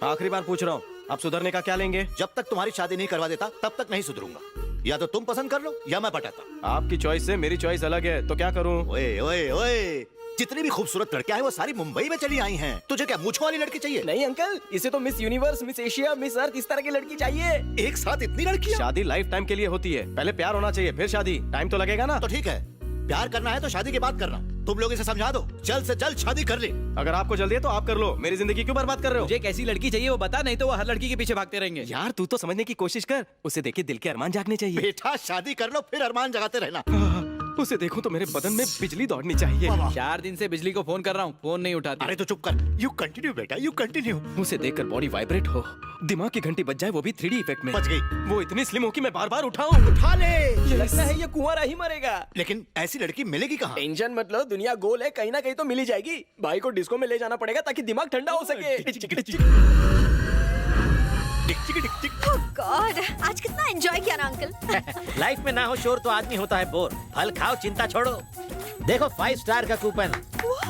आखिरी बार पूछ रहा हूँ, आप सुधरने का क्या लेंगे? जब तक तुम्हारी शादी नहीं करवा देता तब तक नहीं सुधरूंगा। या तो तुम पसंद कर लो या मैं पटाता। आपकी चॉइस से मेरी चॉइस अलग है, तो क्या करूँ? ओए ओए ओए, जितनी भी खूबसूरत लड़कियां हैं वो सारी मुंबई में चली आई हैं। तुझे क्या मूंछों वाली लड़की चाहिए? नहीं अंकल, इसे तो Miss Universe, Miss Asia, Miss Earth इस तरह की लड़की चाहिए। एक साथ इतनी लड़कियां? शादी लाइफ टाइम के लिए होती है, पहले प्यार होना चाहिए फिर शादी। टाइम तो लगेगा ना। तो ठीक है, प्यार करना है तो शादी की बात करना। तुम लोग इसे समझा दो, जल्द से जल्द शादी कर ले। अगर आपको जल्दी है तो आप कर लो, मेरी जिंदगी क्यों बर्बाद कर रहे हो? मुझे कैसी लड़की चाहिए वो बता, नहीं तो वो हर लड़की के पीछे भागते रहेंगे। यार तू तो समझने की कोशिश कर, उसे देखे दिल के अरमान जागने चाहिए। बेटा शादी कर लो फिर अरमान जगाते रहना। उसे देखूं तो मेरे बदन में बिजली दौड़नी चाहिए। 4 दिन से बिजली को फोन कर रहा हूँ, फोन नहीं उठाती। अरे तो चुप कर। यू कंटिन्यू बेटा, यू कंटिन्यू। उसे देखकर बॉडी वाइब्रेट हो, दिमाग की घंटी बज जाए, वो भी 3D इफेक्ट में। बच गई। वो इतनी स्लिम हो कि मैं बार बार उठाऊं। उठा ले। लगता है ये कुंवारा ही मरेगा। लेकिन ऐसी लड़की मिलेगी कहाँ? टेंशन मत लो, दुनिया गोल है, कहीं ना कहीं तो मिल ही जाएगी। भाई को डिस्को में ले जाना पड़ेगा ताकि दिमाग ठंडा हो सके। ओह गॉड, आज कितना एंजॉय किया ना अंकल। लाइफ में ना हो शोर तो आदमी होता है बोर। फल खाओ, चिंता छोड़ो। देखो 5 स्टार का कूपन,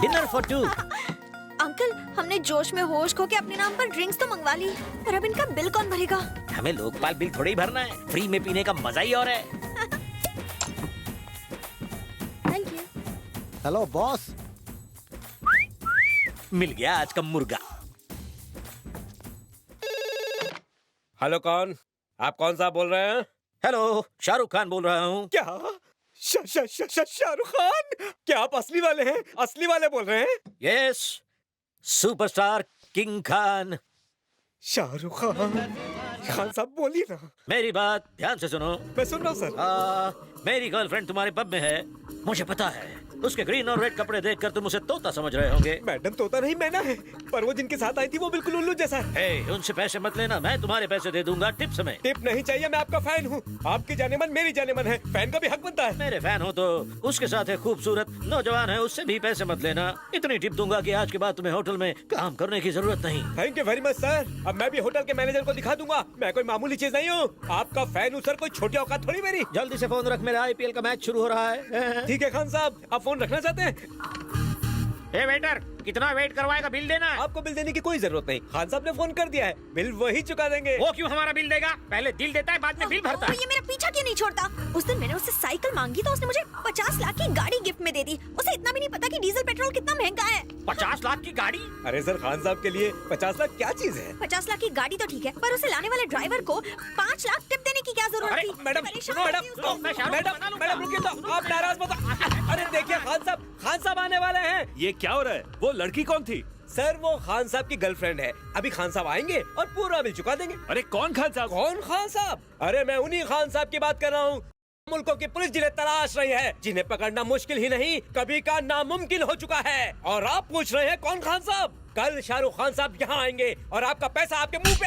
डिनर फॉर 2। अंकल, हमने जोश में होश खो के अपने नाम पर ड्रिंक्स तो मंगवा ली, पर अब इनका बिल कौन भरेगा? हमें लोकपाल बिल थोड़ी भरना है, फ्री में पीने का मजा ही और है। Thank you. Hello boss. मिल गया आज का मुर्गा। हेलो कौन? आप कौन सा बोल रहे हैं? हेलो, शाहरुख खान बोल रहा हूँ। क्या? शाहरुख खान? क्या आप असली वाले हैं? असली वाले बोल रहे हैं? Yes, superstar king Khan. Shahrukh Khan. Khan साहब बोलिए ना। मेरी बात ध्यान से सुनो। मैं सुन रहा हूँ सर। मेरी गर्लफ्रेंड तुम्हारे पब में है, मुझे पता है। उसके ग्रीन और रेड कपड़े देखकर तुम उसे तोता समझ रहे होंगे। मैडम तोता नहीं, मैना है। पर वो जिनके साथ आई थी वो बिल्कुल उल्लू जैसा है। हे, उनसे पैसे मत लेना, मैं तुम्हारे पैसे दे दूंगा टिप्स में। टिप नहीं चाहिए, मैं आपका फैन हूँ। आपकी जाने मन मेरी जाने मन है, फैन का भी हक बनता है। मेरे फैन हो तो उसके साथ है खूबसूरत नौजवान है, उससे भी पैसे मत लेना। इतनी टिप दूंगा कि आज के बाद तुम्हें होटल में काम करने की जरूरत नहीं। Thank you very much sir. अब मैं भी होटल के मैनेजर को दिखा दूंगा मैं कोई मामूली चीज नहीं हूँ। आपका फैन हूँ सर, कोई छोटी औकात थोड़ी मेरी। जल्दी से फोन रख, मेरा IPL का मैच शुरू हो रहा है। ठीक है खान साहब, आप फोन रखना चाहते हैं? ए वेटर, कितना वेट करवाएगा? बिल देना है। आपको बिल देने की कोई जरूरत नहीं, खान साहब ने फोन कर दिया है, बिल वही चुका देंगे। वो क्यों हमारा बिल देगा? पहले दिल देता है, बाद में बिल भरता ओह, है। ये मेरा पीछा क्यों नहीं छोड़ता? उस दिन मैंने उससे साइकिल मांगी तो उसने मुझे 50 लाख की गाड़ी गिफ्ट में दे दी। उसे इतना भी नहीं पता कि डीजल पेट्रोल कितना महंगा है। 50 लाख की गाड़ी? अरे सर, खान साहब के लिए 50 लाख क्या चीज है? 50 लाख की गाड़ी तो ठीक है, पर उसे लाने वाले ड्राइवर को 5 लाख टिप देने की क्या जरूरत अरे, थी? मैडम परेशान सुनो, मैडम करती हूँ उसको। मैं शाहरुख मैडम बना लूंगा। मैडम रुकिए तो, आप नाराज मत। अरे देखिए खान साहब आने वाले हैं। ये क्या हो रहा है? वो लड़की कौन थी? सर वो खान साहब की गर्लफ्रेंड है। अभी खान साहब आएंगे और पूरा बिल चुका देंगे। अरे कौन खान साहब? कौन खान साहब? अरे मैं उन्हीं खान साहब की बात कर रहा हूँ। मुल्कों की पुलिस जिन्हें तलाश रही है, जिन्हें पकड़ना मुश्किल ही नहीं कभी का नामुमकिन हो चुका है। और आप पूछ रहे हैं कौन खान साहब? कल शाहरुख खान साहब यहाँ आएंगे और आपका पैसा आपके मुंह पे।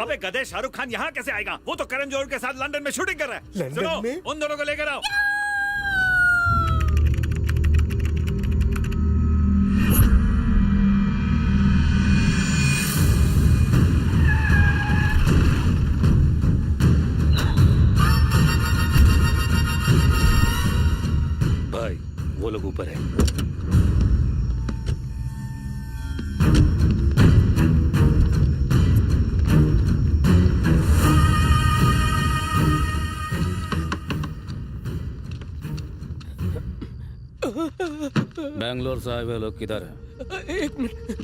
अबे गधे, शाहरुख खान यहाँ कैसे आएगा? वो तो करण जौहर के साथ लंदन में शूटिंग कर रहा है। लंदन सुनो, में? उन दोनों को लेकर आओ। भाई वो लोग ऊपर है। बैंगलोर से आए हुए लोग किधर है? 1 मिनट,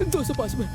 205 में।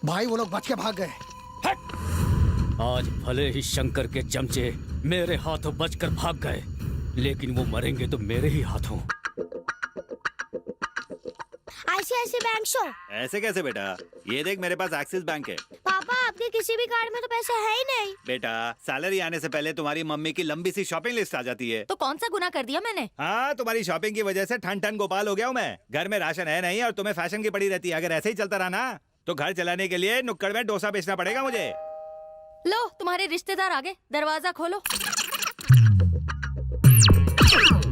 भाई वो लोग बच के भाग गए। आज भले ही शंकर के चमचे मेरे हाथों बचकर भाग गए, लेकिन वो मरेंगे तो मेरे ही हाथों। ICICI bank show. ऐसे कैसे बेटा? ये देख, मेरे पास एक्सिस बैंक है। पापा आप आपके किसी भी कार्ड में तो पैसे है ही नहीं। बेटा, सैलरी आने से पहले तुम्हारी मम्मी की लंबी सी शॉपिंग लिस्ट आ जाती है। तो कौन सा गुनाह कर दिया मैंने? हाँ, तुम्हारी शॉपिंग की वजह से ठन ठन गोपाल हो गया हूँ मैं। घर में राशन है नहीं और तुम्हें फैशन की पड़ी रहती है। अगर ऐसे ही चलता रहा ना तो घर चलाने के लिए नुक्कड़ में डोसा बेचना पड़ेगा मुझे। लो तुम्हारे रिश्तेदार आ गए, दरवाजा खोलो।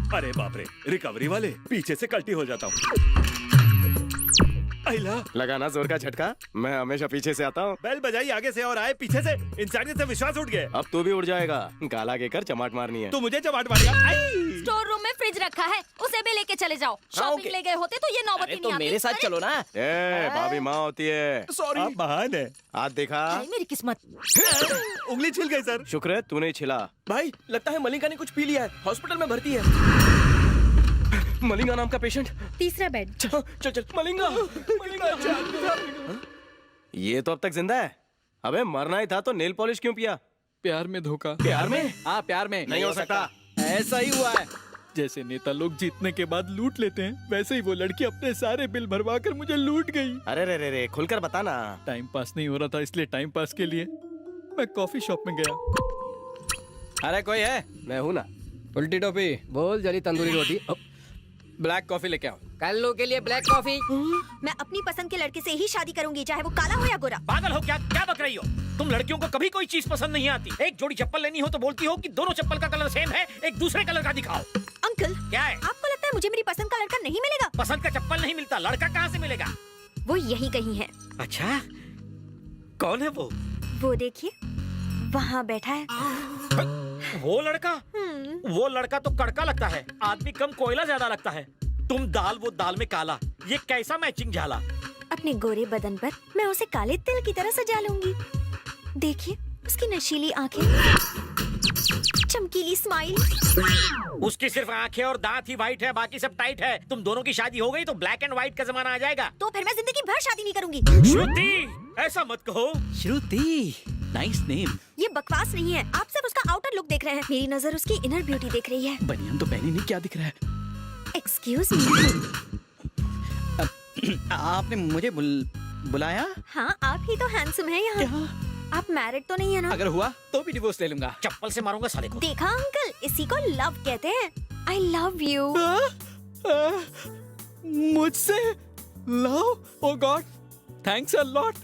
अरे बाप रे, रिकवरी वाले, पीछे से कल्टी हो जाता हूँ। लगाना जोर का झटका, मैं हमेशा पीछे से आता हूँ। बेल बजाई आगे से और आए पीछे से, इंसानियत से विश्वास उठ गया। अब तू भी उड़ जाएगा। गाला के कर चमाट मारनी है। तू मुझे चमाट मारेगा। स्टोर रूम में फ्रिज रखा है, उसे भी लेके चले जाओ। Shopping okay. ले गए होते तो ये नौबत ही नहीं तो आती। मेरे साथ अरे, चलो ना। ए, भाभी माँ होती है। सॉरी, आप महान है। हाथ देखा? अरे मेरी किस्मत। उंगली छिल गई सर। शुक्र है तू नहीं छिला। भाई लगता है मलिंगा ने कुछ पी लिया है, हॉस्पिटल में भर्ती है। मलिंगा नाम का पेशेंट। तीसरा बेड। चल चल चल, मलिंगा, मलिंगा। ये तो अब तक जिंदा है। अबे मरना ही था तो नेल पॉलिश क्यों पिया? प्यार में धोखा। प्यार में? हाँ, प्यार में नहीं हो सकता। ऐसा ही हुआ है। जैसे नेता लोग जीतने के बाद लूट लेते हैं, वैसे ही वो लड़की अपने सारे बिल भरवा कर मुझे लूट गई। अरे रे रे रे, खुलकर बता ना। टाइम पास नहीं हो रहा था, इसलिए टाइम पास के लिए मैं कॉफी शॉप में गया। अरे कोई है? मैं हूँ ना। उल्टी टोपी बोल, जली तंदूरी रोटी, ब्लैक कॉफी लेके आओ। कल्लू के लिए ब्लैक कॉफी। मैं अपनी पसंद के लड़के से ही शादी करूंगी, चाहे वो काला हो या गोरा। पागल हो क्या? क्या बक रही हो तुम? लड़कियों को कभी कोई चीज पसंद नहीं आती। एक जोड़ी चप्पल लेनी हो तो बोलती हो कि दोनों चप्पल का कलर सेम है, एक दूसरे कलर का दिखाओ। अंकल, क्या है? आपको लगता है मुझे मेरी पसंद का लड़का नहीं मिलेगा? पसंद का चप्पल नहीं मिलता, लड़का कहाँ से मिलेगा? वो यही कहीं है। अच्छा, कौन है वो? वो देखिए, वहाँ बैठा है। वो लड़का? वो लड़का तो कड़का लगता है, आदमी कम कोयला ज्यादा लगता है। तुम दाल, वो दाल में काला, ये कैसा मैचिंग झाला? अपने गोरे बदन पर मैं उसे काले तिल की तरह सजा लूंगी। देखिए उसकी नशीली आंखें, चमकीली स्माइल। उसकी सिर्फ आंखें और दांत ही व्हाइट है, बाकी सब टाइट है। तुम दोनों की शादी हो गई तो ब्लैक एंड व्हाइट का जमाना आ जाएगा। तो फिर मैं जिंदगी भर शादी नहीं करूंगी। श्रुति, ऐसा मत कहो। श्रुति, नाइस नेम। ये बकवास नहीं है, आप सिर्फ उसका आउटर लुक देख रहे हैं। मेरी नजर उसकी इनर ब्यूटी देख रही है। बनियान तो पहनी नहीं, क्या दिख रहा है? Excuse me. आपने मुझे बुलाया? हाँ, आप ही तो हैंडसम है यहाँ। आप मैरिड तो नहीं है ना? अगर हुआ तो भी डिवोर्स ले लूंगा। चप्पल से मारूंगा साले को। देखा अंकल, इसी को लव कहते हैं। I love you. मुझसे love? Oh God, thanks a lot.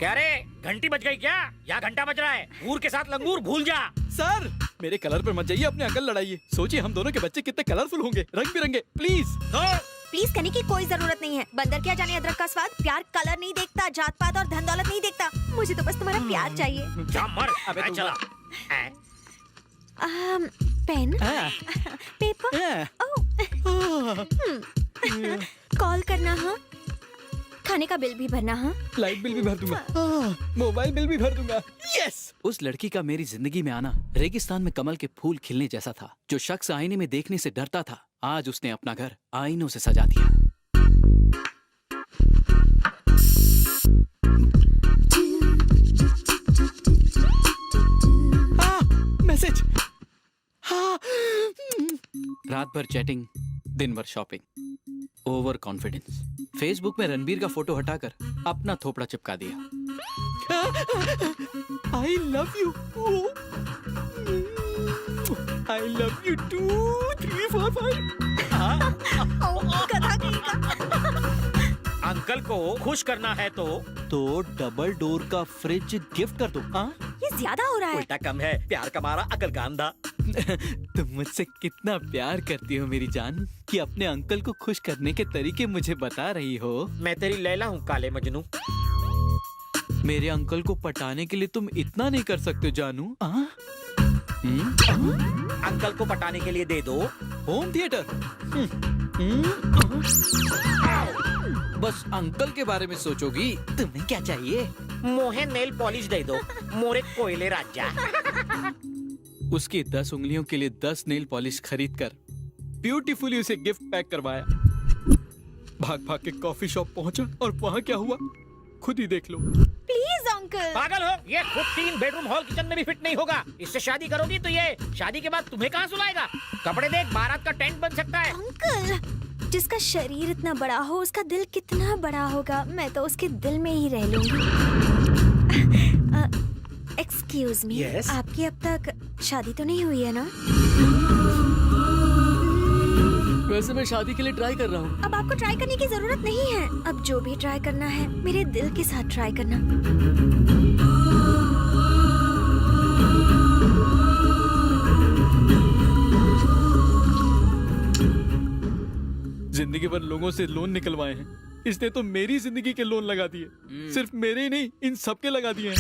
क्या रे, घंटी बज गई क्या? या घंटा बज रहा है? ऊर के साथ लंगूर भूल जा। सर, मेरे कलर पर मत जाइए, अपने अकल लड़ाइए। सोचिए हम दोनों के बच्चे कितने कलरफुल होंगे, रंग बिरंगे। प्लीज। प्लीज कहने की कोई जरूरत नहीं है। बंदर क्या जाने अदरक का स्वाद। प्यार कलर नहीं देखता, जात पात और धन दौलत नहीं देखता। मुझे तो बस तुम्हारा प्यार चाहिए। जा मर। अबे तुम चला। पेन, पेपर, कॉल करना, हाँ, खाने का बिल भी भरना, हाँ, लाइट बिल भी भर दूंगा, मोबाइल बिल भी भर दूंगा। यस। उस लड़की का मेरी जिंदगी में आना रेगिस्तान में कमल के फूल खिलने जैसा था। जो शख्स आईने में देखने से डरता था, आज उसने अपना घर आईनों से सजा दिया। मैसेज। रात भर चैटिंग, दिन भर शॉपिंग, ओवर कॉन्फिडेंस। फेसबुक में रणबीर का फोटो हटाकर अपना थोपड़ा चिपका दिया। आई love you. I love you 2 3 4 5। गधा कहीं का। अंकल को खुश करना है तो डबल डोर का फ्रिज गिफ्ट कर दो। ये ज्यादा हो रहा है। उल्टा कम है, प्यार का मारा अकल का अंधा। तुम मुझसे कितना प्यार करती हो मेरी जान, कि अपने अंकल को खुश करने के तरीके मुझे बता रही हो। मैं तेरी लैला हूँ काले मजनू। मेरे अंकल को पटाने के लिए तुम इतना नहीं कर सकते जानू। अंकल को पटाने के लिए दे दो होम थिएटर। बस अंकल के बारे में सोचोगी। तुम्हें क्या चाहिए? मोहे नेल पॉलिश दे दो, मोरे कोयले राजा। उसकी 10 उंगलियों के लिए 10 नेल पॉलिश खरीद कर ब्यूटीफुली उसे गिफ्ट पैक करवाया। भाग भाग के कॉफी शॉप पहुंचा और वहां क्या हुआ खुद ही देख लो। Please uncle. पागल हो, ये खुद 3 बेडरूम हॉल किचन में भी फिट नहीं होगा। इससे शादी करोगी तो ये शादी के बाद तुम्हें कहाँ सुलाएगा? कपड़े देख, बारात का टेंट बन सकता है। अंकल, जिसका शरीर इतना बड़ा हो उसका दिल कितना बड़ा होगा। मैं तो उसके दिल में ही रह लूंगी। एक्सक्यूज मी, आपकी अब तक शादी तो नहीं हुई है ना? वैसे मैं शादी के लिए ट्राई कर रहा हूँ। अब आपको ट्राई करने की जरूरत नहीं है। अब जो भी ट्राई करना है मेरे दिल के साथ ट्राई करना। जिंदगी भर लोगों से लोन निकलवाए हैं, इसने तो मेरी जिंदगी के लोन लगा दिए। सिर्फ मेरे ही नहीं, इन सबके लगा दिए हैं।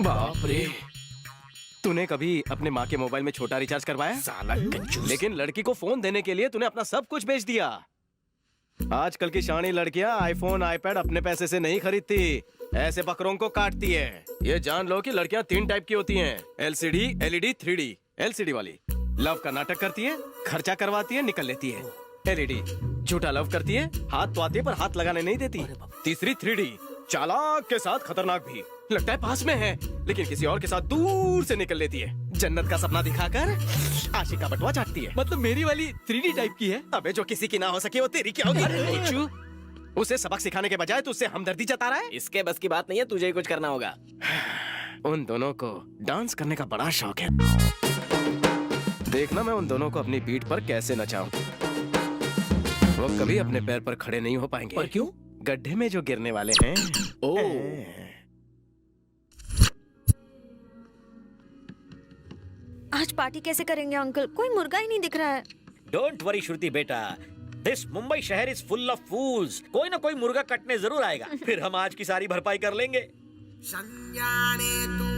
बाप रे, तूने कभी अपने माँ के मोबाइल में छोटा रिचार्ज करवाया? साला कंजूस। लेकिन लड़की को फोन देने के लिए तूने अपना सब कुछ बेच दिया। आजकल की शानी लड़कियां आईफोन आईपैड अपने पैसे से नहीं खरीदती, ऐसे बकरों को काटती है। ये जान लो कि लड़कियां 3 टाइप की होती हैं, LCD, LED, 3D। LCD वाली लव का नाटक करती है, खर्चा करवाती है, निकल लेती है। LED झूठा लव करती है, हाथ तो आती है पर हाथ लगाने नहीं देती। तीसरी 3D चालाक के साथ खतरनाक भी, लगता है पास में है लेकिन किसी और के साथ दूर से निकल लेती है। जन्नत का सपना दिखाकर आशिक का बटुआ चाटती है। मतलब मेरी वाली 3D टाइप की है। अबे जो किसी की ना हो सके वो तेरी क्या होगी? उसे सबक सिखाने के बजाय तू उससे हमदर्दी जता रहा है। इसके बस की बात नहीं है, तुझे ही कुछ करना होगा। उन दोनों को डांस करने का बड़ा शौक है। देखना मैं उन दोनों को अपनी बीट पर कैसे नचाऊं। वो कभी अपने पैर पर खड़े नहीं हो पाएंगे। पर क्यों? गड्ढे में जो गिरने वाले हैं। आज पार्टी कैसे करेंगे अंकल? कोई मुर्गा ही नहीं दिख रहा है। डोंट वरी श्रुति बेटा, दिस मुंबई शहर इज फुल ऑफ फूल्स। कोई ना कोई मुर्गा कटने जरूर आएगा, फिर हम आज की सारी भरपाई कर लेंगे। संजाने तू